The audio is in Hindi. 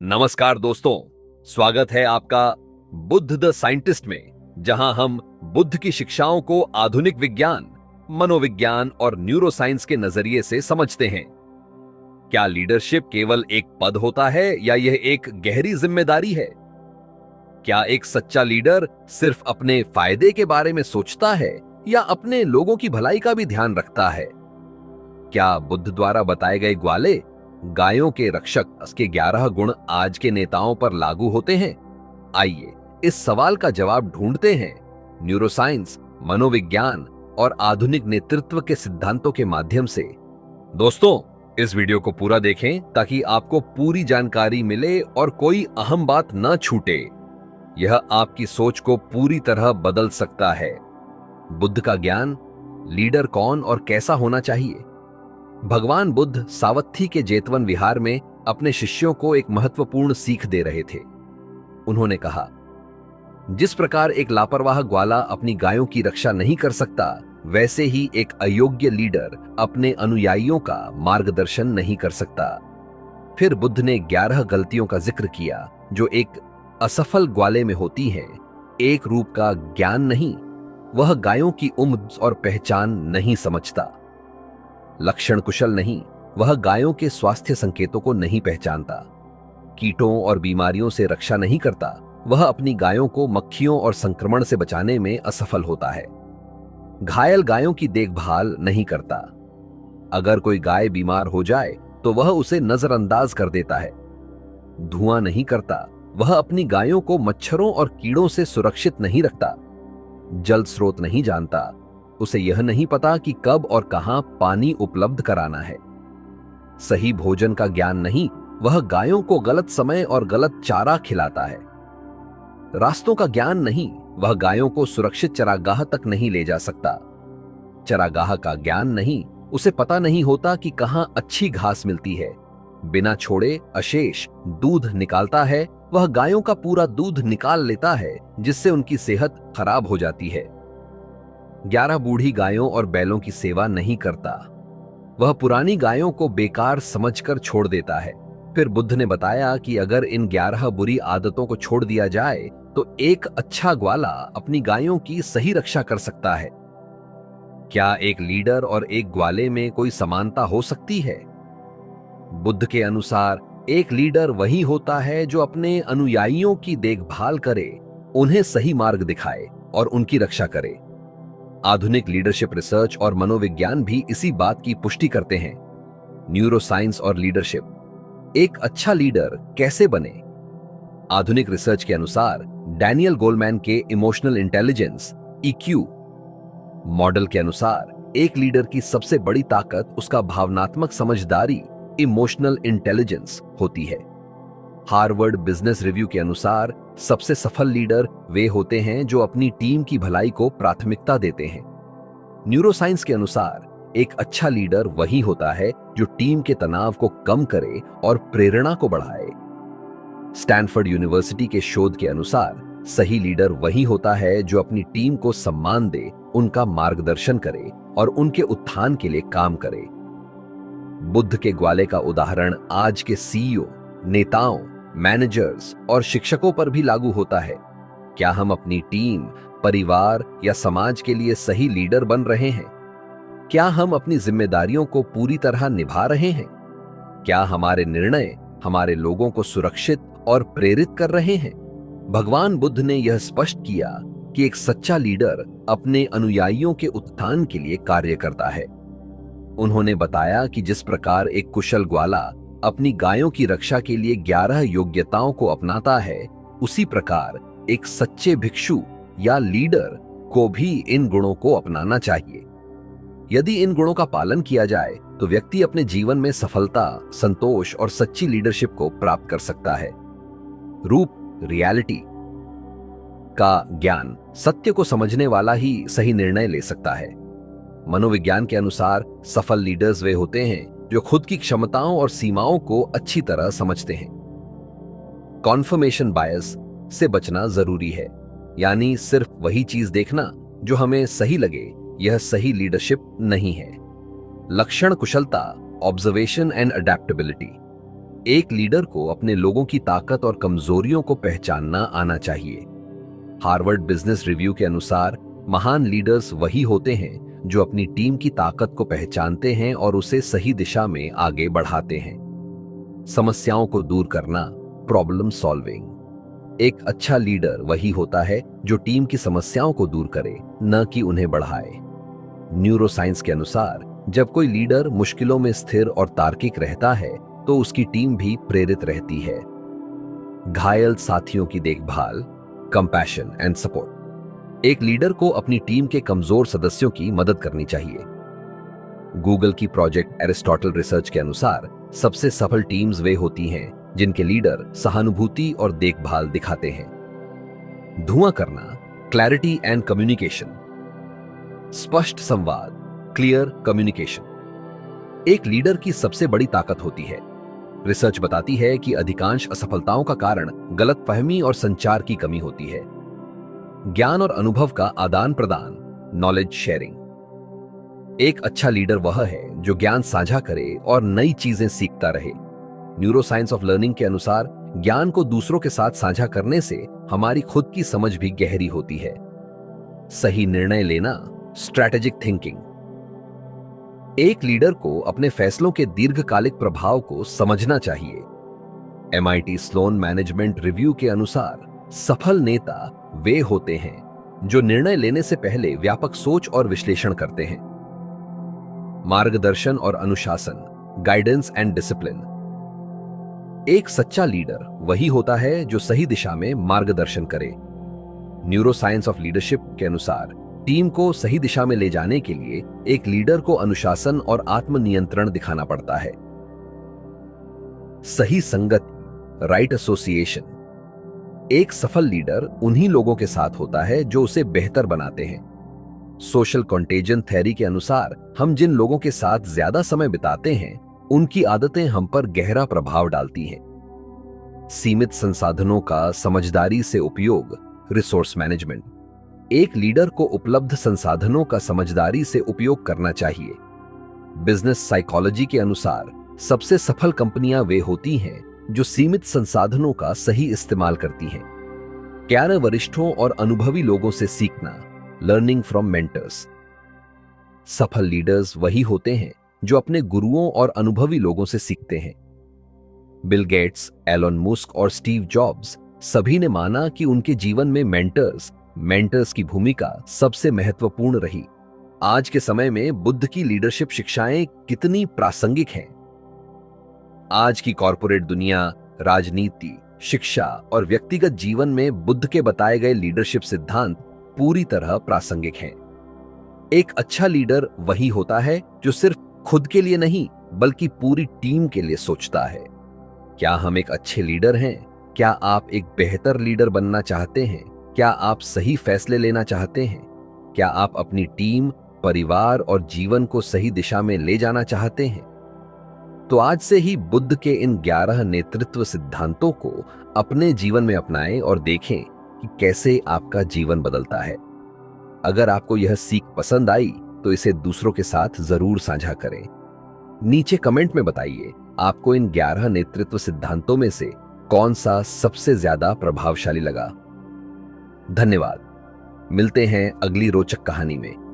नमस्कार दोस्तों, स्वागत है आपका बुद्ध द साइंटिस्ट में, जहां हम बुद्ध की शिक्षाओं को आधुनिक विज्ञान, मनोविज्ञान और न्यूरोसाइंस के नजरिए से समझते हैं। क्या लीडरशिप केवल एक पद होता है या यह एक गहरी जिम्मेदारी है? क्या एक सच्चा लीडर सिर्फ अपने फायदे के बारे में सोचता है या अपने लोगों की भलाई का भी ध्यान रखता है? क्या बुद्ध द्वारा बताए गए ग्वाले, गायों के रक्षक के 11 गुण आज के नेताओं पर लागू होते हैं? आइए इस सवाल का जवाब ढूंढते हैं न्यूरोसाइंस, मनोविज्ञान और आधुनिक नेतृत्व के सिद्धांतों के माध्यम से। दोस्तों, इस वीडियो को पूरा देखें ताकि आपको पूरी जानकारी मिले और कोई अहम बात न छूटे। यह आपकी सोच को पूरी तरह बदल सकता है। बुद्ध का ज्ञान, लीडर कौन और कैसा होना चाहिए। भगवान बुद्ध सावत्थी के जेतवन विहार में अपने शिष्यों को एक महत्वपूर्ण सीख दे रहे थे। उन्होंने कहा, जिस प्रकार एक लापरवाह ग्वाला अपनी गायों की रक्षा नहीं कर सकता, वैसे ही एक अयोग्य लीडर अपने अनुयायियों का मार्गदर्शन नहीं कर सकता। फिर बुद्ध ने 11 गलतियों का जिक्र किया जो एक असफल ग्वाले में होती हैं। एक रूप का ज्ञान नहीं, वह गायों की उम्र और पहचान नहीं समझता। लक्षण कुशल नहीं, वह गायों के स्वास्थ्य संकेतों को नहीं पहचानता। कीटों और बीमारियों से रक्षा नहीं करता, वह अपनी गायों को मक्खियों और संक्रमण से बचाने में असफल होता है। घायल गायों की देखभाल नहीं करता। अगर कोई गाय बीमार हो जाए तो वह उसे नजरअंदाज कर देता है। धुआं नहीं करता, वह अपनी गायों को मच्छरों और कीड़ों से सुरक्षित नहीं रखता। जल स्रोत नहीं जानता, उसे यह नहीं पता कि कब और कहां पानी उपलब्ध कराना है। सही भोजन का ज्ञान नहीं, वह गायों को गलत समय और गलत चारा खिलाता है। रास्तों का ज्ञान नहीं, वह गायों को सुरक्षित चरागाह तक नहीं ले जा सकता। चरागाह का ज्ञान नहीं, उसे पता नहीं होता कि कहां अच्छी घास मिलती है। बिना छोड़े अशेष दूध निकालता है, वह गायों का पूरा दूध निकाल लेता है, जिससे उनकी सेहत खराब हो जाती है। 11 बूढ़ी गायों और बैलों की सेवा नहीं करता, वह पुरानी गायों को बेकार समझकर छोड़ देता है। फिर बुद्ध ने बताया कि अगर इन 11 बुरी आदतों को छोड़ दिया जाए तो एक अच्छा ग्वाला अपनी गायों की सही रक्षा कर सकता है। क्या एक लीडर और एक ग्वाले में कोई समानता हो सकती है? बुद्ध के अनुसार एक लीडर वही होता है जो अपने अनुयायियों की देखभाल करे, उन्हें सही मार्ग दिखाए और उनकी रक्षा करे। आधुनिक लीडरशिप रिसर्च और मनोविज्ञान भी इसी बात की पुष्टि करते हैं। न्यूरोसाइंस और लीडरशिप, एक अच्छा लीडर कैसे बने? आधुनिक रिसर्च के अनुसार डैनियल गोलमैन के इमोशनल इंटेलिजेंस (EQ) मॉडल के अनुसार एक लीडर की सबसे बड़ी ताकत उसका भावनात्मक समझदारी इमोशनल इंटेलिजेंस होती है। हार्वर्ड बिजनेस रिव्यू के अनुसार सबसे सफल लीडर वे होते हैं जो अपनी टीम की भलाई को प्राथमिकता देते हैं। न्यूरोसाइंस के अनुसार एक अच्छा लीडर वही होता है जो टीम के तनाव को कम करे और प्रेरणा को बढ़ाए। स्टैनफोर्ड यूनिवर्सिटी के शोध के अनुसार सही लीडर वही होता है जो अपनी टीम को सम्मान दे, उनका मार्गदर्शन करे और उनके उत्थान के लिए काम करे। बुद्ध के ग्वाले का उदाहरण आज के CEO, नेताओं, मैनेजर्स और शिक्षकों पर भी लागू होता है। क्या हम अपनी टीम, परिवार या समाज के लिए सही लीडर बन रहे हैं? क्या हम अपनी जिम्मेदारियों को पूरी तरह निभा रहे हैं? क्या हमारे निर्णय हमारे लोगों को सुरक्षित और प्रेरित कर रहे हैं? भगवान बुद्ध ने यह स्पष्ट किया कि एक सच्चा लीडर अपने अनुयायियों के उत्थान के लिए कार्य करता है। उन्होंने बताया कि जिस प्रकार एक कुशल ग्वाला अपनी गायों की रक्षा के लिए 11 योग्यताओं को अपनाता है, उसी प्रकार एक सच्चे भिक्षु या लीडर को भी इन गुणों को अपनाना चाहिए। यदि इन गुणों का पालन किया जाए तो व्यक्ति अपने जीवन में सफलता, संतोष और सच्ची लीडरशिप को प्राप्त कर सकता है। रूप रियलिटी का ज्ञान, सत्य को समझने वाला ही सही निर्णय ले सकता है। मनोविज्ञान के अनुसार सफल लीडर्स वे होते हैं जो खुद की क्षमताओं और सीमाओं को अच्छी तरह समझते हैं। कॉन्फर्मेशन बायस से बचना जरूरी है, यानी सिर्फ वही चीज देखना जो हमें सही लगे, यह सही लीडरशिप नहीं है। लक्षण कुशलता, ऑब्जर्वेशन एंड अडेप्टेबिलिटी, एक लीडर को अपने लोगों की ताकत और कमजोरियों को पहचानना आना चाहिए। हार्वर्ड बिजनेस रिव्यू के अनुसार महान लीडर्स वही होते हैं जो अपनी टीम की ताकत को पहचानते हैं और उसे सही दिशा में आगे बढ़ाते हैं। समस्याओं को दूर करना, प्रॉब्लम सॉल्विंग। एक अच्छा लीडर वही होता है जो टीम की समस्याओं को दूर करे, न कि उन्हें बढ़ाए। न्यूरोसाइंस के अनुसार जब कोई लीडर मुश्किलों में स्थिर और तार्किक रहता है तो उसकी टीम भी प्रेरित रहती है। घायल साथियों की देखभाल, कंपैशन एंड सपोर्ट। एक लीडर को अपनी टीम के कमजोर सदस्यों की मदद करनी चाहिए। गूगल की प्रोजेक्ट एरिस्टोटल रिसर्च के अनुसार सबसे सफल टीम्स वे होती हैं जिनके लीडर सहानुभूति और देखभाल दिखाते हैं। धुआं करना, क्लैरिटी एंड कम्युनिकेशन। स्पष्ट संवाद, क्लियर कम्युनिकेशन एक लीडर की सबसे बड़ी ताकत होती है। रिसर्च बताती है कि अधिकांश असफलताओं का कारण गलतफहमी और संचार की कमी होती है। ज्ञान और अनुभव का आदान प्रदान, नॉलेज शेयरिंग। एक अच्छा लीडर वह है जो ज्ञान साझा करे और नई चीजें सीखता रहे। न्यूरोसाइंस ऑफ लर्निंग के अनुसार ज्ञान को दूसरों के साथ साझा करने से हमारी खुद की समझ भी गहरी होती है। सही निर्णय लेना, स्ट्रैटेजिक थिंकिंग। एक लीडर को अपने फैसलों के दीर्घकालिक प्रभाव को समझना चाहिए। MIT स्लोन मैनेजमेंट रिव्यू के अनुसार सफल नेता वे होते हैं जो निर्णय लेने से पहले व्यापक सोच और विश्लेषण करते हैं। मार्गदर्शन और अनुशासन, गाइडेंस एंड डिसिप्लिन। एक सच्चा लीडर वही होता है जो सही दिशा में मार्गदर्शन करे। न्यूरोसाइंस ऑफ लीडरशिप के अनुसार टीम को सही दिशा में ले जाने के लिए एक लीडर को अनुशासन और आत्मनियंत्रण दिखाना पड़ता है। सही संगति, राइट एसोसिएशन। एक सफल लीडर उन्हीं लोगों के साथ होता है जो उसे बेहतर बनाते हैं। सोशल कॉन्टेजन थ्योरी के अनुसार हम जिन लोगों के साथ ज्यादा समय बिताते हैं उनकी आदतें हम पर गहरा प्रभाव डालती हैं। सीमित संसाधनों का समझदारी से उपयोग, रिसोर्स मैनेजमेंट। एक लीडर को उपलब्ध संसाधनों का समझदारी से उपयोग करना चाहिए। बिजनेस साइकोलॉजी के अनुसार सबसे सफल कंपनियां वे होती हैं जो सीमित संसाधनों का सही इस्तेमाल करती हैं। प्यारे वरिष्ठों और अनुभवी लोगों से सीखना, लर्निंग फ्रॉम मेंटर्स। सफल लीडर्स वही होते हैं जो अपने गुरुओं और अनुभवी लोगों से सीखते हैं। बिल गेट्स, एलन मुस्क और स्टीव जॉब्स सभी ने माना कि उनके जीवन में मेंटर्स की भूमिका सबसे महत्वपूर्ण रही। आज के समय में बुद्ध की लीडरशिप शिक्षाएं कितनी प्रासंगिक हैं। आज की कॉरपोरेट दुनिया, राजनीति, शिक्षा और व्यक्तिगत जीवन में बुद्ध के बताए गए लीडरशिप सिद्धांत पूरी तरह प्रासंगिक हैं। एक अच्छा लीडर वही होता है जो सिर्फ खुद के लिए नहीं बल्कि पूरी टीम के लिए सोचता है। क्या हम एक अच्छे लीडर हैं? क्या आप एक बेहतर लीडर बनना चाहते हैं? क्या आप सही फैसले लेना चाहते हैं? क्या आप अपनी टीम, परिवार और जीवन को सही दिशा में ले जाना चाहते हैं? तो आज से ही बुद्ध के इन 11 नेतृत्व सिद्धांतों को अपने जीवन में अपनाएं और देखें कि कैसे आपका जीवन बदलता है। अगर आपको यह सीख पसंद आई तो इसे दूसरों के साथ जरूर साझा करें। नीचे कमेंट में बताइए आपको इन 11 नेतृत्व सिद्धांतों में से कौन सा सबसे ज्यादा प्रभावशाली लगा। धन्यवाद। मिलते हैं अगली रोचक कहानी में।